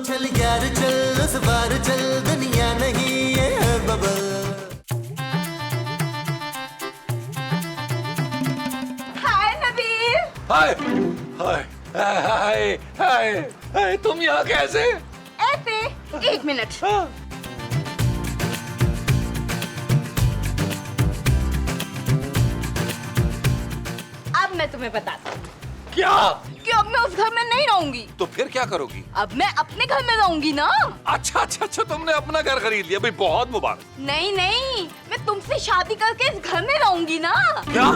चल यार चल उस बार चल दुनिया नहीं ये है बबल। हाय नबील। हाय हाय हाय हाय हाय, तुम यहाँ कैसे? ऐसे, एक मिनट। अब मैं तुम्हें बताती हूँ क्या? कि अब मैं उस घर में नहीं रहूंगी। तो फिर क्या करोगी? अब मैं अपने घर में रहूंगी ना। अच्छा अच्छा अच्छा, तुमने अपना घर खरीद लिया भाई, बहुत मुबारक। नहीं नहीं, मैं तुमसे शादी करके इस घर में रहूंगी ना। क्या?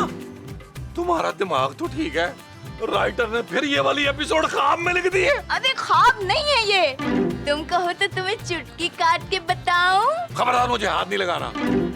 तुम्हारा दिमाग तो ठीक है, राइटर ने फिर ये वाली एपिसोड ख्वाब में लिख दी है। अरे ख्वाब नहीं है ये, तुम कहो तो तुम्हें चुटकी काट के बताऊं। खबरदार मुझे हाथ नहीं लगाना,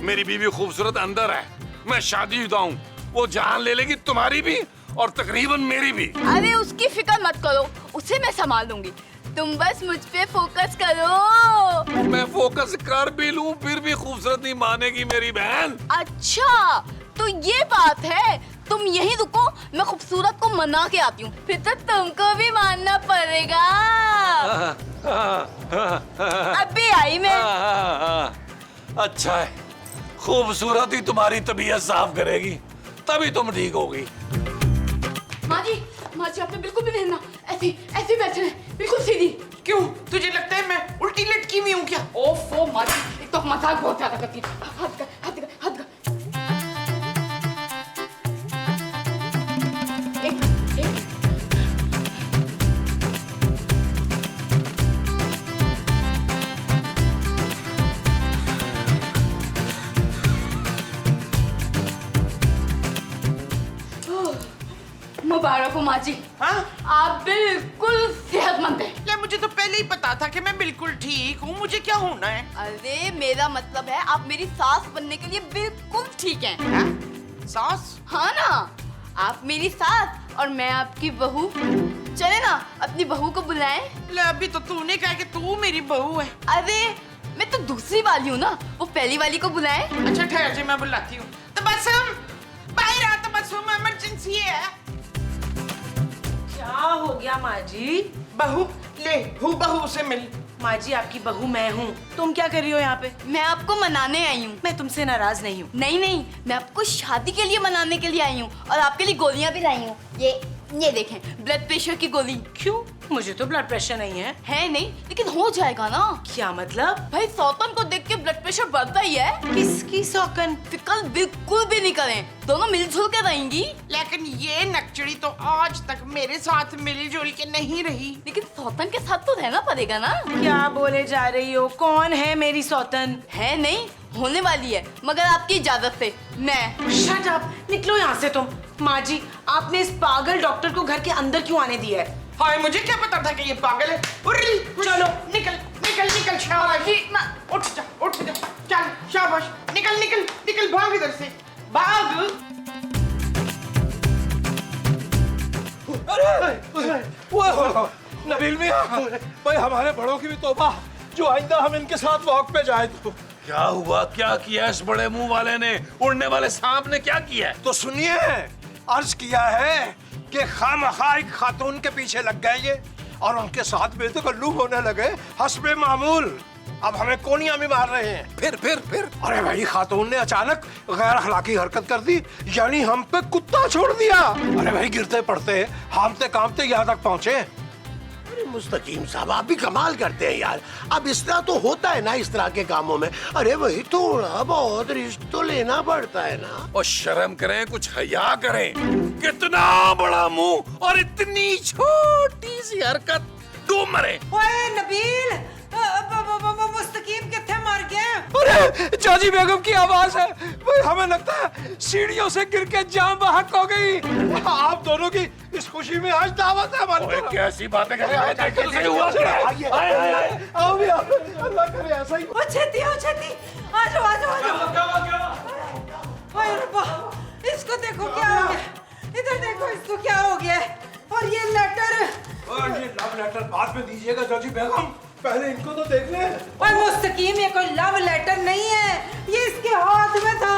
मेरी बीवी खूबसूरत अंदर है, मैं शादीशुदा हूँ, वो जान ले लेगी तुम्हारी भी और तकरीबन मेरी भी। अरे उसकी फिक्र मत करो, उसे मैं संभाल लूंगी, तुम बस मुझ पे फोकस करो। मैं फोकस कर भी लूं फिर भी खूबसूरत नहीं मानेगी मेरी बहन। अच्छा तो ये बात है, तुम यहीं रुको, मैं खूबसूरत को मना के आती हूँ, फिर तो तुमको भी मानना पड़ेगा। अभी आई मैं। अच्छा है, खूबसूरत ही तुम्हारी तबीयत साफ करेगी, तभी तुम ठीक होगी। माँ जी आपने बिल्कुल भी नहीं हिलना, ऐसी ऐसी बैठे हैं, बिल्कुल सीधी। क्यों, तुझे लगता है मैं उल्टी लटकी हुई हूँ क्या? ओफो माँ जी, एक तो मजाक बहुत ज्यादा करती है। हाथ कर, हाथ कर, हाथ कर। एक मुबारक हो माँ जी। हाँ? आप बिल्कुल सेहतमंद हैं। ले, मुझे तो पहले ही पता था कि मैं बिल्कुल ठीक हूँ, मुझे क्या होना है? अरे मेरा मतलब है आप मेरी सास बनने के लिए बिल्कुल ठीक हैं। हाँ? सास? हाँ ना, आप मेरी सास और मैं आपकी बहू। चले ना अपनी बहू को बुलाएं। ले, अभी तो तूने कहा कि तू मेरी बहू है। अरे मैं तो दूसरी वाली हूँ ना, वो पहली वाली को बुलाएं। अच्छा ठहर जी, मैं बुलाती हूँ। तबस्सुम, बाहर आ तबस्सुम, इमरजेंसी है। क्या हो गया माँ जी? बहू, ले हूँ बहू से मिल। माँ जी आपकी बहू मैं हूँ, तुम क्या कर रही हो यहाँ पे? मैं आपको मनाने आई हूँ। मैं तुमसे नाराज नहीं हूँ। नहीं नहीं, मैं आपको शादी के लिए मनाने के लिए आई हूँ और आपके लिए गोलियाँ भी लाई हूँ। ये देखें, ब्लड प्रेशर की गोली। क्यों? मुझे तो ब्लड प्रेशर नहीं है। है नहीं, लेकिन हो जाएगा ना। क्या मतलब? भाई सौतन को देख के ब्लड प्रेशर बढ़ता ही है। किसकी सौकन? फिक्र बिल्कुल भी नहीं करें, दोनों मिलजुल के रहेंगी। लेकिन ये नकचड़ी तो आज तक मेरे साथ मिलजुल के नहीं रही। लेकिन सौतन के साथ तो रहना पड़ेगा ना। क्या बोले जा रही हो? कौन है मेरी सौतन? है नहीं, होने वाली है, मगर आपकी इजाजत से। मैं शट अप, निकलो यहाँ से तुम। माँ जी आपने इस पागल डॉक्टर को घर के अंदर क्यों आने दिया है? हाय, मुझे क्या पता था कि ये पागल है। उर्री, चलो निकल निकल निकल, शाबाश। उठ जा उठ जा, चल शाबाश, निकल निकल निकल, भाग इधर से भाग। अरे वो नबील मियां, भाई हमारे बड़ों की भी तौबा, जो आइंदा हम इनके साथ वॉक पे जाए तो। क्या हुआ? क्या किया इस बड़े मुंह वाले ने? उड़ने वाले सांप ने क्या किया? तो सुनिए, अर्ज किया है कि खामखा एक खातून के पीछे लग गए ये और उनके साथ बेतकल्लुफ होने लगे हस्बे मामूल। अब हमें कोनियां भी मार रहे हैं। फिर अरे भाई, खातून ने अचानक गैर अखलाकी हरकत कर दी, यानी हम पे कुत्ता छोड़ दिया। अरे भाई, गिरते पड़ते हामते कांपते यहाँ तक पहुंचे। मुस्तकीम साहब, आप भी कमाल करते हैं यार। अब इस तरह तो होता है ना इस तरह के कामों में। अरे वही थोड़ा बहुत रिस्क तो लेना पड़ता है ना। और शर्म करें, कुछ हया करें। कितना बड़ा मुंह और इतनी छोटी सी हरकत, डूब मरे। ओए नबील, मुस्तकीम कितने मर गए? अरे जाजी बेगम की आवाज है। भाई हमें लगता है सीढ़ियों से गिर के जान बहक हो गई। आप दोनों की इस खुशी में आज दावत है हमारी। ओए कैसी बातें कर रहे हो? देख तो सही हुआ। आओ भी आओ, अल्लाह करे ऐसा ही। ओ छेती, आ जाओ आ जाओ। ओए रब्बा, इसको देखो क्या हो गया, इधर देखो इसको क्या हो गया। और ये लेटर, ये लव लेटर बाद में दीजिएगा जाजी बेगम, पहले इनको तो देख ले। और मुस्तकीम ये कोई लव लेटर नहीं है, ये इसके हाथ में था।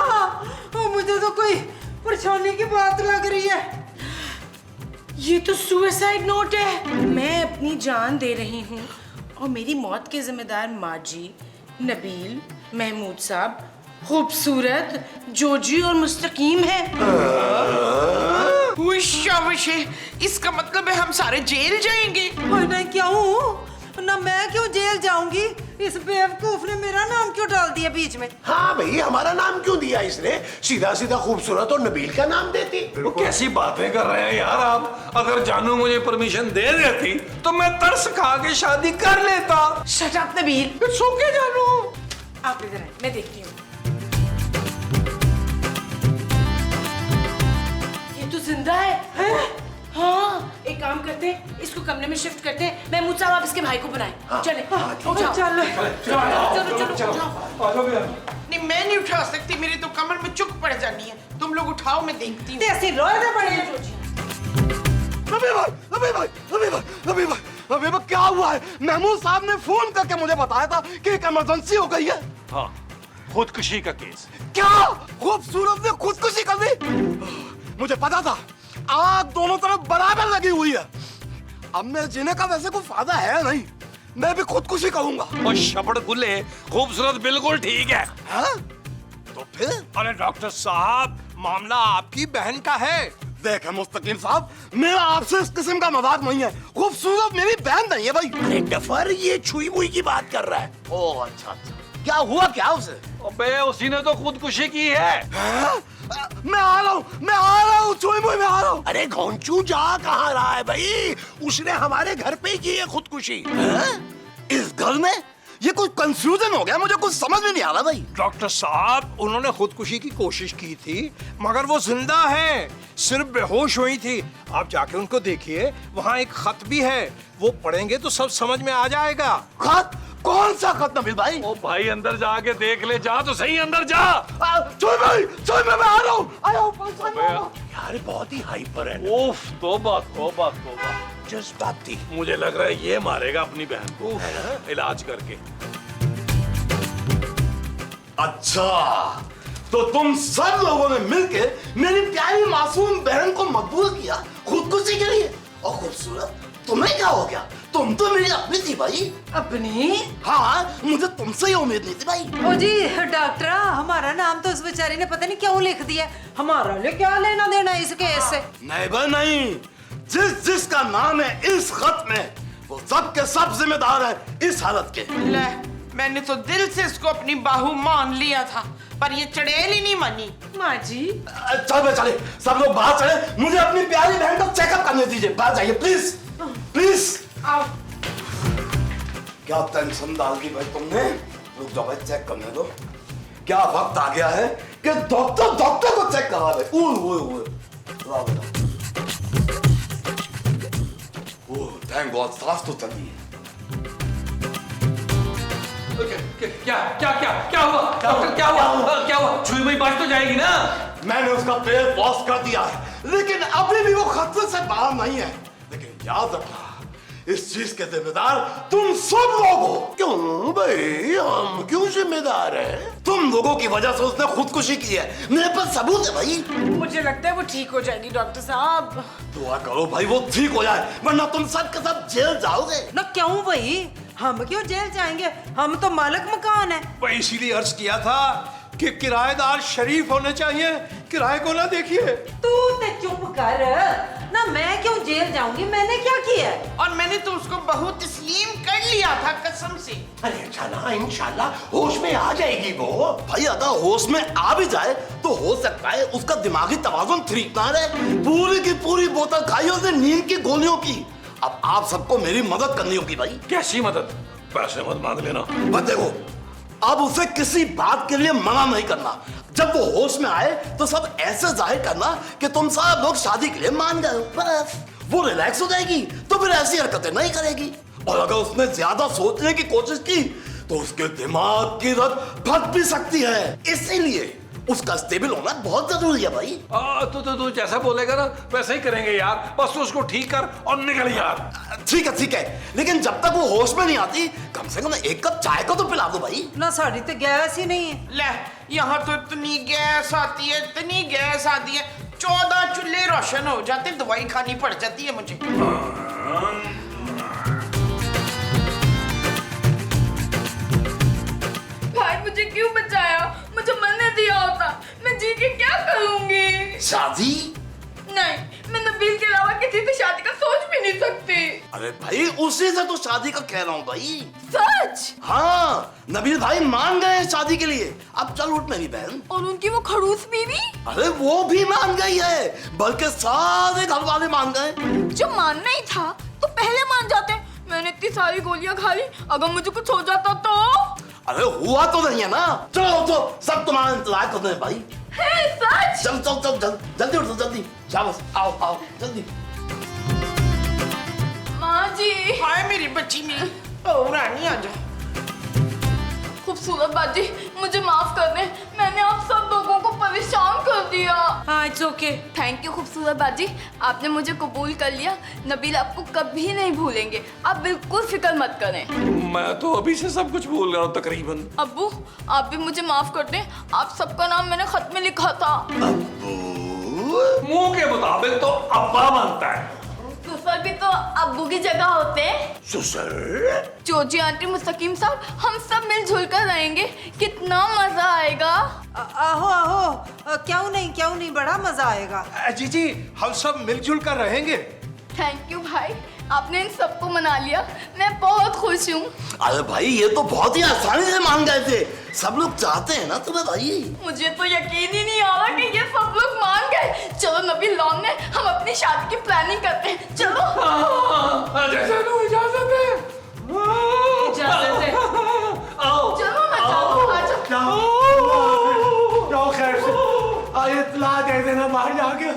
और मुझे तो कोई परेशानी की बात लग रही है। ये तो सुसाइड नोट है। मैं अपनी जान दे रही हूँ और मेरी मौत के जिम्मेदार माजी, नबील, महमूद साहब, खूबसूरत, जोजी और मुस्तकीम है। शाबाश, इसका मतलब है हम सारे जेल जाएंगे। नहीं क्यों ना, मैं क्यों जेल जाऊंगी? इस बेवकूफ ने मेरा नाम क्यों डाल दिया बीच में? हाँ भाई, हमारा नाम क्यों दिया इसने? सीधा सीधा खूबसूरत और नबील का नाम देती। वो कैसी बातें कर रहे हैं यार आप? अगर जानू मुझे परमिशन दे देती तो मैं तरस खा के शादी कर लेता। Shut up Nabeel. सो के जानू। आप इधर आए, मैं देखती हूँ। ये तो जिंदा है। हाँ, एक काम करते हैं, इसको कमरे में शिफ्ट करते हैं। महमूद साहब आप इसके भाई को बनाएं। चले, उठाओ। चलो नहीं, मैं नहीं उठा सकती, मेरी तो कमर में चुक पड़ जानी है। तुम लोग उठाओ, मैं देखती हूँ। ऐसी रोए पड़े। रबी भाई, रबी भाई, रबी भाई, रबी भाई, रबी भाई, क्या हुआ है? महमूद साहब ने फोन करके मुझे बताया था कि एक इमरजेंसी हो गई है। हाँ, खुदकुशी का केस। क्या खूबसूरत ने खुदकुशी कर दी? मुझे पता था, आग दोनों तरफ बराबर लगी हुई है। अब मैं जीने का वैसे कोई फायदा है नहीं, मैं भी खुदकुशी करूंगा। और शपड़ गुल्ले, खूबसूरत बिल्कुल ठीक है। हाँ? तो फिर? अरे डॉक्टर साहब, मामला आपकी बहन का है। देखें मुस्तकीम साहब, मेरा आपसे इस किस्म का मजाक नहीं है। खूबसूरत मेरी बहन नहीं है भाई। अरे डफर, ये छुई मुई की बात कर रहा है। ओ अच्छा अच्छा, क्या हुआ क्या उसे? अबे उसी ने तो खुदकुशी की है। हाँ? मैं आ रहा हूँ, मैं आ रहा हूँ, छुई मुई में आ रहा हूँ। अरे घोंचू जा कहाँ रहा है भाई? उसने हमारे घर पे ही की है खुदकुशी। इस घर में? ये कुछ कंफ्यूजन हो गया, मुझे कुछ समझ में नहीं आ रहा भाई। डॉक्टर साहब, उन्होंने खुदकुशी की कोशिश की थी, मगर वो जिंदा है, सिर्फ बेहोश हुई थी। आप जाके उनको देखिए, वहाँ एक खत भी है, वो पढ़ेंगे तो सब समझ में आ जाएगा। खत? कौन सा खत नबील भाई? ओ भाई अंदर जाके देख ले, जा तो सही अंदर जा। छोड़ भाई, छोड़, मैं आ रहा हूँ, आया हूँ। यार बहुत ही हाइपर है। उफ, तौबा तौबा तौबा। जज्बात थी। मुझे लग रहा है ये मारेगा अपनी बहन को इलाज करके। अच्छा, तो तुम सब लोगों ने मिलके मेरी प्यारी मासूम बहन को मजबूर किया खुदकुशी के लिए। और खूबसूरत, तुम्हें क्या हो गया? तुम तो मेरी अपनी थी भाई। अपनी? हाँ, मुझे तुमसे ही उम्मीद नहीं थी भाई। ओ जी डॉक्टर, हमारा नाम तो उस बेचारी ने पता नहीं क्यों लिख दिया। हमारा लिए क्या लेना देना इस केस से? नहीं भाई नहीं, जिसका नाम है इस खत में, वो सब के सब जिम्मेदार है इस हालत के। ले, मैंने तो दिल से इसको अपनी बाहू मान लिया था, पर ये चड़ेल ही नहीं मानी। माँ जी, चल चले, सब लोग बाहर चले, मुझे अपनी प्यारी बहन को चेकअप करने दीजिए। बाहर जाइए प्लीज, प्लीज। आओ। क्या टेंशन डाल दी भाई तुमने? रुक जाओ भाई, चेक करने दो। क्या वक्त आ गया है कि डॉक्टर को चेक करा भाई। ओए थैंक गॉड, सांस तो चली है। क्या हुआ डॉक्टर? क्या हुआ? छुई मुई बात तो जाएगी ना? मैंने उसका पेट वॉश कर दिया है, लेकिन अभी भी वो खतरे से बाहर नहीं है। लेकिन याद रखना, इस चीज के जिम्मेदार तुम सब लोग हो। क्यों भाई, हम क्यों जिम्मेदार हैं? तुम लोगों की वजह से उसने खुदकुशी की है, मेरे पास सबूत है भाई। मुझे लगता है वो ठीक हो जाएगी डॉक्टर साहब। दुआ करो भाई वो ठीक हो जाए, वरना तुम सब के सब जेल जाओगे। ना क्यों भाई, हम क्यों जेल जाएंगे? हम तो मालिक मकान है। भाई इसीलिए अर्ज किया था कि किराएदार शरीफ होने चाहिए, किराए को ना देखिए। तू ते चुप कर ना, मैं क्यों जेल जाऊंगी? मैंने क्या किया? और मैंने तो उसको बहुत तस्लीम कर लिया था कसम से। अरे अच्छा, इंशाल्लाह होश में आ जाएगी वो। भाई अगर होश में आ भी जाए तो हो सकता है उसका दिमागी तवाज़ुन ठीक ना रहे। पूरी की पूरी बोतल खाई उसने नींद की गोलियों की। अब आप सबको मेरी मदद करनी होगी भाई। कैसी मदद? पैसे मत मांग लेना। बस देखो, अब उसे किसी बात के लिए मना नहीं करना। जब वो होश में आए तो सब ऐसे जाहिर करना कि तुम सब लोग शादी के लिए मान गए हो। बस वो रिलैक्स हो जाएगी तो फिर ऐसी हरकतें नहीं करेगी। और अगर उसने ज्यादा सोचने की कोशिश की तो उसके दिमाग की रग फट भी सकती है। इसीलिए उसका स्टेबल होना बहुत जरूरी है भाई। तू जैसा बोलेगा ना वैसे ही करेंगे यार। बस उसको ठीक कर और निकल यार। ठीक है, लेकिन जब तक वो होश में नहीं आती, कम से कम एक कप चाय को तो पिला दो भाई। ना साड़ी तो गैस ही नहीं है। ले, यहाँ तो इतनी गैस आती है, इतनी गैस आती है, 14 चूल्हे रोशन हो जाते, दवाई खानी पड़ जाती है मुझे। शादी? नहीं, मैं नबील के अलावा किसी से शादी का सोच भी नहीं सकती। अरे भाई उसी से तो शादी का कह रहा हूँ भाई। सच? हाँ, नबील भाई मान गए हैं शादी के लिए। अब चल उठ मेरी बहन। और उनकी वो खड़ूस बीवी? अरे वो भी मान गई है, बल्कि सारे घर वाले मान गए। जो मानना ही था तो पहले मान जाते। मैंने इतनी सारी गोलियां खा ली, अगर मुझे कुछ हो जाता तो? अरे हुआ तो नहीं है ना। चलो तो सब तुम्हारा इंतजार करते हैं भाई। है सच? चल चल चल जल्दी उठो जल्दी। शाबाश, आओ आओ जल्दी। माँ जी। हाय मेरी बच्ची मेरी। ओ रानी आजा। खूबसूरत बाजी, मुझे माफ कर दें, मैंने आप सब लोगों को परेशान कर दिया। हाँ इट्स ओके। थैंक यू खूबसूरत बाजी, आपने मुझे कबूल कर लिया। नबील आपको कभी नहीं भूलेंगे, आप बिल्कुल फिक्र मत करें। मैं तो अभी से सब कुछ भूल रहा हूँ तकरीबन। अब्बू, आप भी मुझे माफ कर दें, आप सबका नाम मैंने खत में लिखा था। मुंह के मुताबिक तो अब्बा बनता है। ससुर भी तो अब्बू की जगह होते हैं। ससुर? जोजी आंटी, मुस्तकीम साहब, हम सब मिलजुल कर रहेंगे, कितना मजा आएगा। आहो आहो, क्यों नहीं, बड़ा मजा आएगा। जी जी, हम सब मिलजुल कर रहेंगे। थैंक यू भाई, आपने इन सबको मना लिया, मैं बहुत खुश हूँ। अरे भाई ये तो बहुत ही आसानी से मान गए थे। सब लोग चाहते हैं ना तुम्हें भाई। मुझे तो यकीन ही नहीं आ रहा कि ये सब लोग मान गए। चलो नबील लॉन ने, हम अपनी शादी की प्लानिंग करते हैं। चलो। इजाजत है। इजाजत है। चलो ना, चलो आ जाओ। जाओ खैर से। इत्तला दे देना बाहर जाके।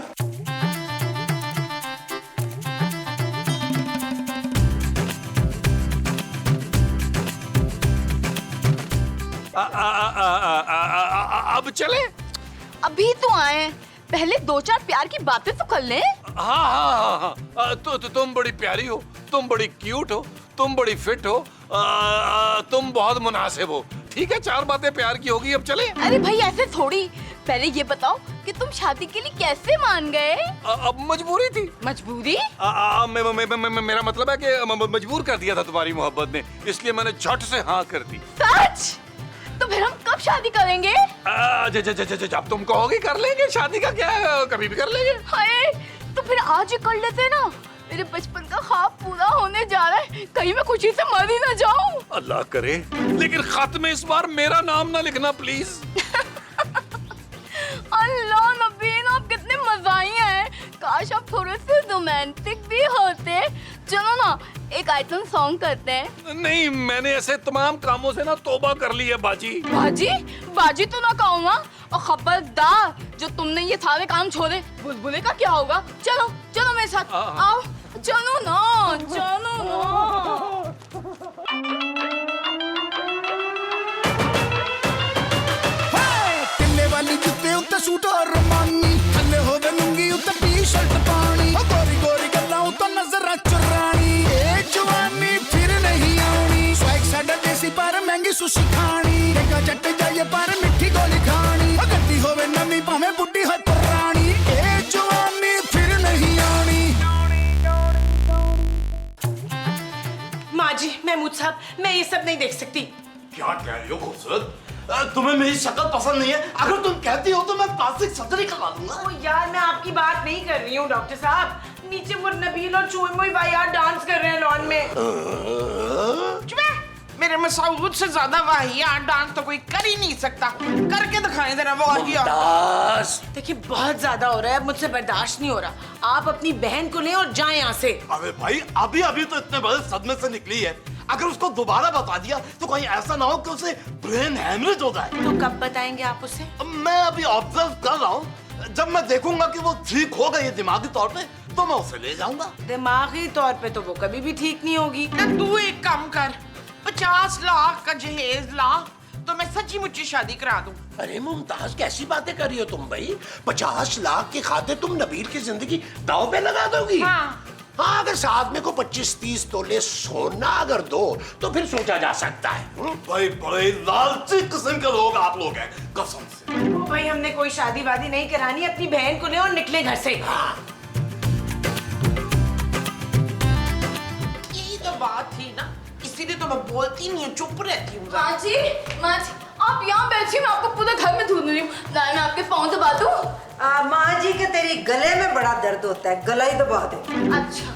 अब चले? अभी तो आए, पहले दो चार प्यार की बातें तो कर लें। हाँ। तुम बड़ी प्यारी हो, तुम बड़ी क्यूट हो, तुम बड़ी फिट हो, तुम बहुत मुनासिब हो। ठीक है, चार बातें प्यार की होगी। अब चले? अरे भाई ऐसे थोड़ी, पहले ये बताओ कि तुम शादी के लिए कैसे मान गए? अब मजबूरी थी। मजबूरी? मेरा मतलब है कि मजबूर कर दिया था तुम्हारी मोहब्बत ने, इसलिए मैंने झट से हाँ कर दी। सच? तो फिर हम कब शादी करेंगे? जब तुम कहोगे कर लेंगे। शादी का क्या है, कभी भी कर लेंगे। हाय, तो फिर आज ही कर लेते ना। मेरे बचपन का ख्वाब पूरा होने जा रहा है, कहीं मैं खुशी से मर ही ना जाऊं। अल्लाह करे, लेकिन खत में इस बार मेरा नाम ना लिखना प्लीज। अल्लाह नबीन, आप कितने मज़ाई हैं। काश आप थोड़े से रोमांटिक भी होते। चलो ना, एक आइटम सॉन्ग करते हैं। नहीं, मैंने ऐसे तमाम कामों से ना तौबा कर ली है बाजी। बाजी तो ना कहूँगा, और खबरदार जो तुमने ये सारे काम छोड़े, बुलबुले का क्या होगा। चलो चलो मेरे साथ, आओ चलो ना, चलो ना। वाली जुत्ते उत्ते सूट और रमानी, थल्ले होवे लुंगी उत्ते टी-शर्ट पानी, गोरी गोरी गल्लां उत्ते नजरां चुरानी, ए जवानी फिर नहीं आनी, स्वैग साडा देसी पर महंगी सुशी खानी, देखा जट जाइए पर मिठी गोली खानी, गद्दी होवे नवी भावें बुड्ढी हो पुरानी, ए जवानी फिर नहीं आनी। माँ जी, महमूद साहब, मैं ये सब नहीं देख सकती। क्या कह रही हो खूबसूरत? तुम्हें मेरी शक्ल पसंद नहीं है? अगर तुम कहती हो तो मैं प्लास्टिक सर्जरी करवा दूंगा। ओ यार, मैं आपकी बात नहीं कर रही हूँ डॉक्टर साहब। नीचे वो नबील और चोई भाई यार डांस कर रहे हैं लॉन में। मेरे मसूद से ज्यादा वाहियात डांस तो कोई कर ही नहीं सकता। करके दिखाएं जरा वाहियात। देखिए बहुत ज्यादा हो रहा है, मुझसे बर्दाश्त नहीं हो रहा। आप अपनी बहन को लें और जाएं यहाँ से। अरे भाई अभी अभी तो इतने बड़े सदमे से निकली है, अगर उसको दोबारा बता दिया तो कहीं ऐसा ना हो कि उसे ब्रेन हैमरेज हो जाए। तो कब बताएंगे आप उसे? मैं अभी ऑब्जर्व कर रहा हूँ, जब मैं देखूंगा कि वो ठीक हो गई है दिमागी तौर पे तो मैं उसे ले जाऊंगा। दिमागी तौर पे तो वो कभी भी ठीक नहीं होगी। तू एक काम कर, 50 लाख का जहेज ला तो मैं सच्ची मुच्ची शादी करा दूं। अरे मुमताज, कैसी बातें कर रही हो तुम भाई? 50 लाख के खाते तुम नबील की जिंदगी दांव पे लगा दोगी? हाँ। अगर साथ में को 25-30 तोले सोना अगर दो तो फिर सोचा जा सकता है। भाई बड़े लालची किस्म के लोग आप लोग हैं, कसम से। ओ भाई, हमने कोई शादी वादी नहीं करानी, अपनी बहन को ले और निकले घर से। हाँ। यही तो बात थी ना, इसीलिए तो मैं बोलती नहीं हूँ, चुप रहती हूँ। माँ जी, आप यहाँ बैठिए, मैं आपको पूरे घर में ढूंढ रही हूँ। मैं आपके पाँव दबा दूँ? माँ जी के तेरी गले में बड़ा दर्द होता है, गला ही दबा दे। अच्छा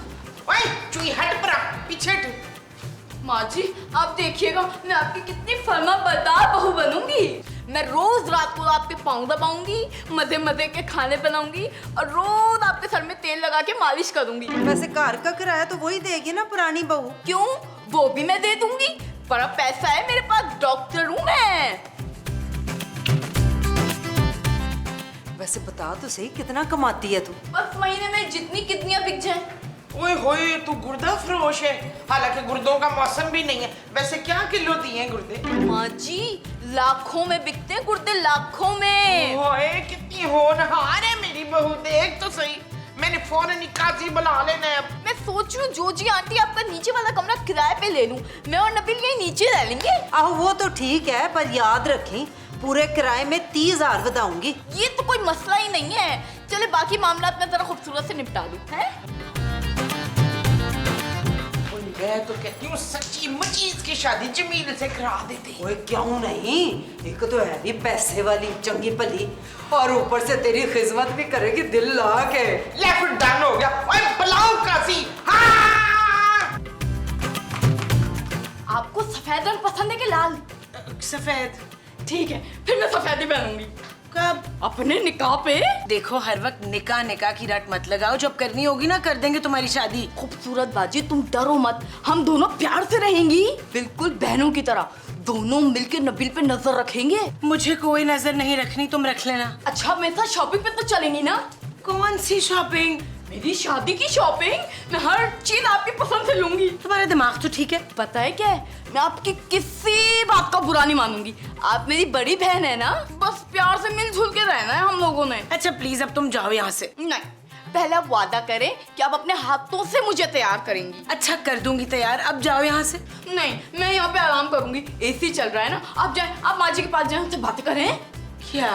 ओए चुई हट परा, पीछे हट। माँ जी आप देखिएगा मैं आपकी कितनी फर्मा बरदार बहू बनूंगी। मैं रोज रात को आपके पाँव दबाऊंगी, मजे मजे के खाने बनाऊंगी और रोज आपके सर में तेल लगा के मालिश करूंगी। वैसे घर का किराया तो वही देगी ना पुरानी बहू। क्यों, वो भी मैं दे दूंगी। बड़ा पैसा है मेरे पास, डॉक्टर हूँ मैं। वैसे बता तो सही कितना कमाती है तू? बस महीने में जितनी कितनियां बिक जाए। ओए होए तू गुर्दा फरोश है, हालांकि गुर्दों का मौसम भी नहीं है। वैसे क्या किलो दिए हैं गुर्दे? माँ जी लाखों में बिकते हैं गुर्दे, लाखों में। ओए कितनी होनहार है मेरी बहू, देख तो सही। मैंने फौरन निकासी बुला लेना है अब। मैं सोच रही हूँ जो जी आंटी आपका नीचे वाला कमरा किराए पे ले लूं, मैं और नबील यही नीचे रह लेंगे। आहो वो तो ठीक है, पर याद रखें पूरे किराए में 30,000 बताऊंगी। ये तो कोई मसला ही नहीं है। चले बाकी मामला मैं जरा खूबसूरत से निपटा दूं, हैं? मैं तो कहती हूँ सच्ची मुच्ची इसकी शादी जमील से करा देते। ओए क्यों नहीं, एक तो है ही पैसे वाली चंगी भली और ऊपर से तेरी खिदमत भी करेगी दिल ला के। लेफ्ट डन हो गया। ओए बुलाओ कासी। हाँ! आपको सफेद रंग पसंद है कि लाल? सफेद। ठीक है फिर मैं सफेद ही पहनूंगी। कब? अपने निकाह पे। देखो हर वक्त निकाह निकाह की रट मत लगाओ, जब करनी होगी ना कर देंगे तुम्हारी शादी। खूबसूरत बाजी तुम डरो मत, हम दोनों प्यार से रहेंगी बिल्कुल बहनों की तरह। दोनों मिलकर नबील पे नजर रखेंगे। मुझे कोई नजर नहीं रखनी, तुम रख लेना। अच्छा मेरे साथ शॉपिंग पे तो चलेंगी ना? कौन सी शॉपिंग? मेरी शादी की शॉपिंग। मैं हर चीज आपकी पसंद से लूंगी। तुम्हारा दिमाग तो ठीक है। पता है क्या है, मैं आपकी किसी बात का बुरा नहीं मानूंगी। आप मेरी बड़ी बहन है ना, बस प्यार से मिलजुल के रहना है हम लोगों ने। अच्छा प्लीज अब तुम जाओ यहाँ से। नहीं, पहले आप वादा करें कि आप अपने हाथों से मुझे तैयार करेंगी। अच्छा कर दूंगी तैयार, अब जाओ यहाँ से। नहीं, मैं यहाँ पे आराम करूंगी, एसी चल रहा है ना। आप जाए, आप माँ जी के पास जाए, उनसे बातें करें। क्या?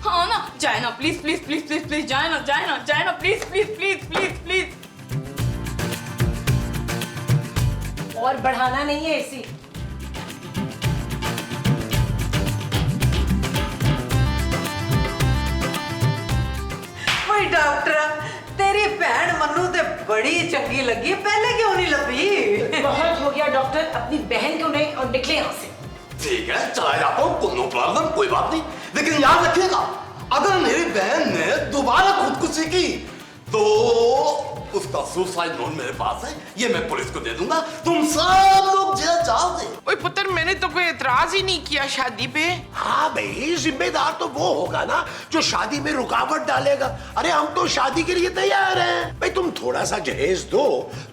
हाँ ना, जाए ना please please please please please, जाए ना जाए ना जाए ना please please please please please. और बढ़ाना नहीं है एसी। भाई डॉक्टर तेरी भैन मन्नू ते बड़ी चंगी लगी, पहले क्यों नहीं लभी? बहुत हो गया डॉक्टर, अपनी बहन क्यों नहीं, और निकले यहाँ से। ठीक है चला जाता हूँ, नो प्रॉब्लम, कोई बात नहीं। लेकिन याद रखिएगा अगर मेरी बहन ने दोबारा खुदकुशी की तो उसका सुसाइड नोट मेरे पास है, ये मैं पुलिस को दे दूंगा। तुम सब लोग जेल जाओगे। ओए पुत्र मैंने तो कोई एतराज ही नहीं किया शादी पे। हाँ भाई जिम्मेदार तो वो होगा ना जो शादी में रुकावट डालेगा। अरे हम तो शादी के लिए तैयार हैं। भाई तुम थोड़ा सा जहेज दो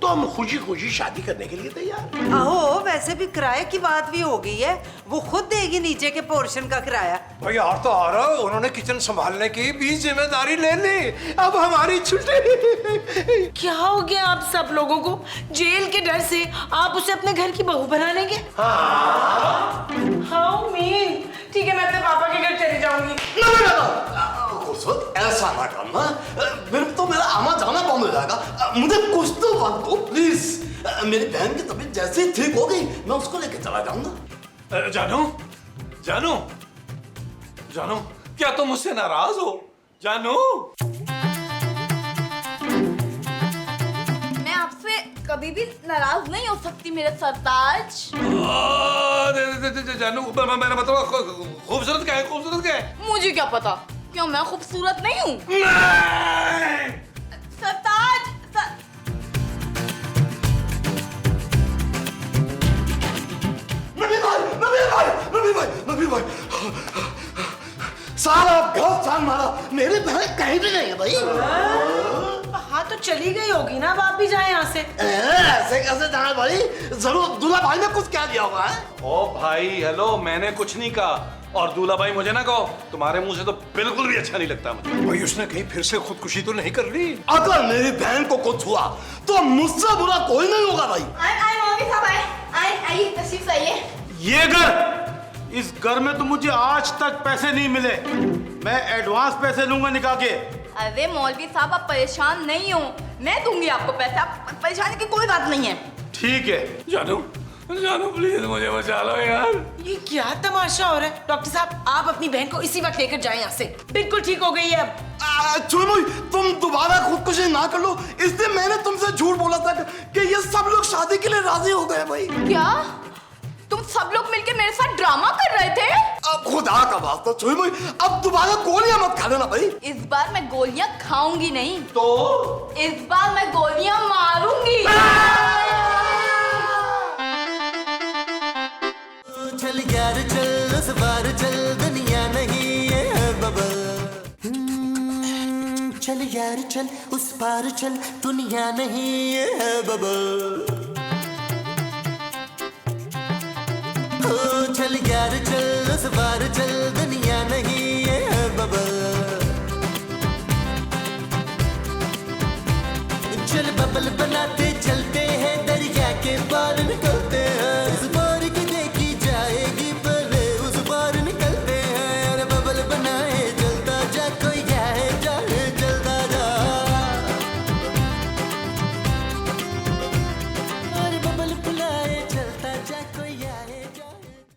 तो हम खुशी खुशी शादी करने के लिए तैयार हैं। आहो वैसे भी किराए की बात भी हो गई है, वो खुद देगी नीचे के पोर्शन का किराया। भाई यार तो आ रहा, उन्होंने किचन संभालने की भी जिम्मेदारी ले ली, अब हमारी छुट्टी। क्या हो गया आप सब लोगों को? जेल के डर से आप उसे अपने घर की बहू बना लेंगे? How mean. ठीक है मैं अपने पापा के घर चली जाऊंगी। ऐसा ना करना, फिर तो मेरा आना जाना बंद हो जाएगा। मुझे कुछ तो बात दो प्लीज। मेरी बहन की तबीयत जैसे ही ठीक हो गई मैं उसको लेके चला जाऊंगा। जानू जानू जानू क्या तुम मुझसे नाराज हो? जानू मैं आपसे कभी भी नाराज नहीं हो सकती मेरे सरताज। जानू मैंने मतलब खूबसूरत क्या है, खूबसूरत क्या है? मुझे क्या पता, क्यों मैं खूबसूरत नहीं हूँ? सरताज नबी भाई सारा बहुत साल मारा, मेरी बहन कहीं भी नहीं है भाई। हाँ तो चली गई होगी ना, अब आप भी जाए यहाँ से। ऐसे कैसे जाना भाई, जरूर दूल्हा भाई ने कुछ क्या दिया होगा। ओ भाई हेलो, मैंने कुछ नहीं कहा और दूल्हा भाई मुझे ना कहो, तुम्हारे मुंह से तो बिल्कुल भी अच्छा नहीं लगता मुझे। भाई उसने कहीं फिर से खुदकुशी तो नहीं कर ली? अगर मेरी बहन को कुछ हुआ तो मुझसे बुरा कोई नहीं होगा भाई। आए मौलवी साहब, आइए तशरीफ लाइए। ये घर, इस घर में तो मुझे आज तक पैसे नहीं मिले, मैं एडवांस पैसे लूंगा निकाह के। अरे मौलवी साहब आप परेशान नहीं हो, मैं दूंगी आपको पैसे, आप परेशानी की कोई बात नहीं है। ठीक है। जानू जानू प्लीज मुझे बचा लो यार। ये क्या तमाशा हो रहा है? डॉक्टर साहब आप अपनी बहन को इसी वक्त लेकर जाएं यहाँ से। बिल्कुल ठीक हो गई है अब। चुलमुई तुम दोबारा खुदकुशी ना कर लो, इसलिए मैंने तुमसे झूठ बोला था कि ये सब लोग शादी के लिए राजी हो गए भाई। क्या तुम सब लोग मिलके मेरे साथ ड्रामा कर रहे थे? अब खुदा का वास्ता चुलमुई अब दोबारा गोलियां मत खा लेना भाई। इस बार मैं गोलियां खाऊंगी नहीं, तो इस बार मैं गोलियां मारूंगी। चल यार चल उस पार चल, दुनिया नहीं है बबल। चल यार चल उस पार चल, दुनिया नहीं है बबल। चल यार चल उस पार चल,